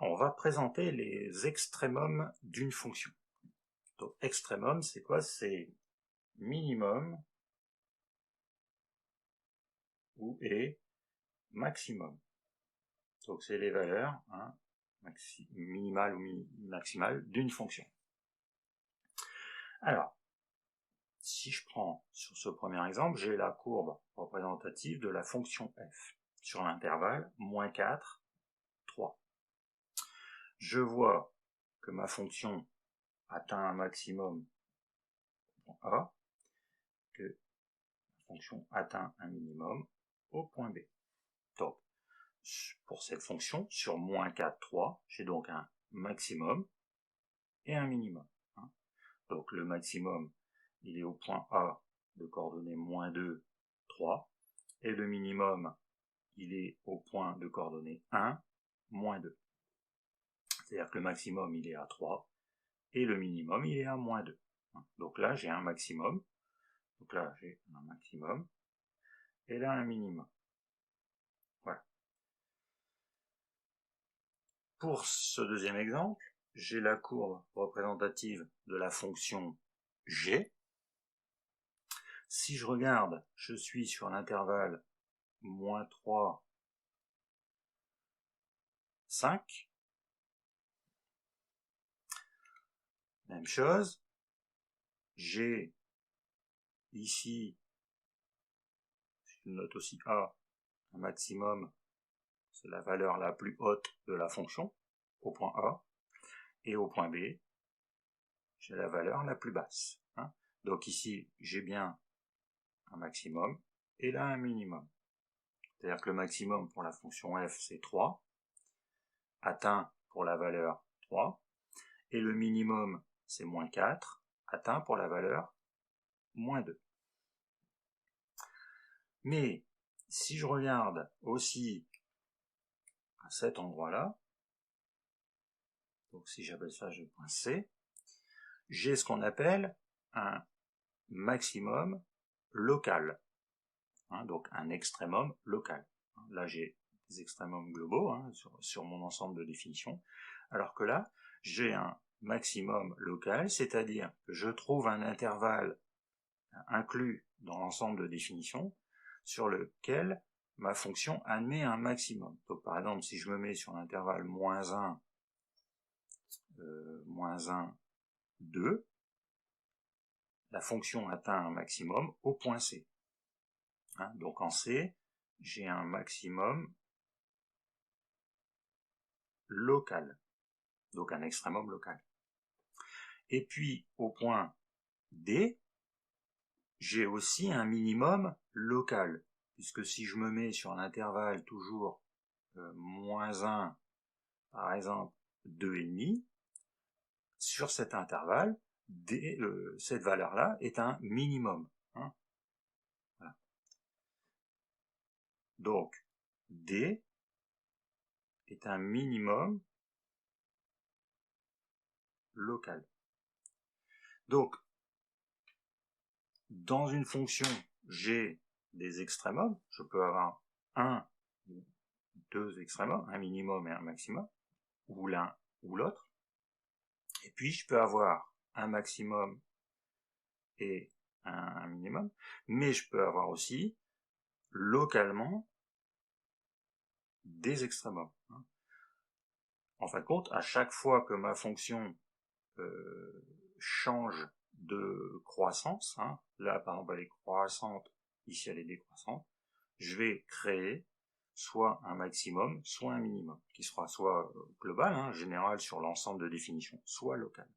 on va présenter les extrémums d'une fonction. Donc, extrémum, c'est quoi? C'est minimum ou et maximum. Donc, c'est les valeurs minimales ou maximales d'une fonction. Alors, si je prends sur ce premier exemple, j'ai la courbe représentative de la fonction f sur l'intervalle -4, 3. Je vois que ma fonction atteint un maximum au point A, que la fonction atteint un minimum au point B. Donc, pour cette fonction, sur -4, 3, j'ai donc un maximum et un minimum. Donc le maximum, il est au point A de coordonnées -2, 3, et le minimum, il est au point de coordonnées 1, -2. C'est-à-dire que le maximum, il est à 3, et le minimum, il est à -2. Donc là, j'ai un maximum, donc là, j'ai un maximum, et là, un minimum. Voilà. Pour ce deuxième exemple, j'ai la courbe représentative de la fonction g. Si je regarde, je suis sur l'intervalle -3, 5. Même chose. J'ai ici, je note aussi A, un maximum, c'est la valeur la plus haute de la fonction, au point A, et au point B, j'ai la valeur la plus basse. Donc ici, j'ai bien un maximum, et là un minimum. C'est-à-dire que le maximum pour la fonction f, c'est 3, atteint pour la valeur 3, et le minimum, c'est -4, atteint pour la valeur -2. Mais, si je regarde aussi à cet endroit-là, donc si j'appelle ça le point C, j'ai ce qu'on appelle un maximum local, donc un extrémum local. Là, j'ai des extrémums globaux sur mon ensemble de définitions, alors que là, j'ai un maximum local, c'est-à-dire que je trouve un intervalle inclus dans l'ensemble de définitions sur lequel ma fonction admet un maximum. Donc par exemple, si je me mets sur l'intervalle -1, -1, 2, la fonction atteint un maximum au point C. Donc en C, j'ai un maximum local, donc un extrémum local. Et puis au point D, j'ai aussi un minimum local, puisque si je me mets sur l'intervalle toujours -1, par exemple 2,5, sur cet intervalle, cette valeur-là est un minimum. Voilà. Donc, D est un minimum local. Donc, dans une fonction, j'ai des extrémums. Je peux avoir un ou deux extrémums, un minimum et un maximum, ou l'un ou l'autre. Et puis, je peux avoir un maximum et un minimum, mais je peux avoir aussi localement des extrémums. En fin de compte, à chaque fois que ma fonction change de croissance, là par exemple elle est croissante, ici elle est décroissante, je vais créer soit un maximum, soit un minimum, qui sera soit global, général sur l'ensemble de définitions, soit local.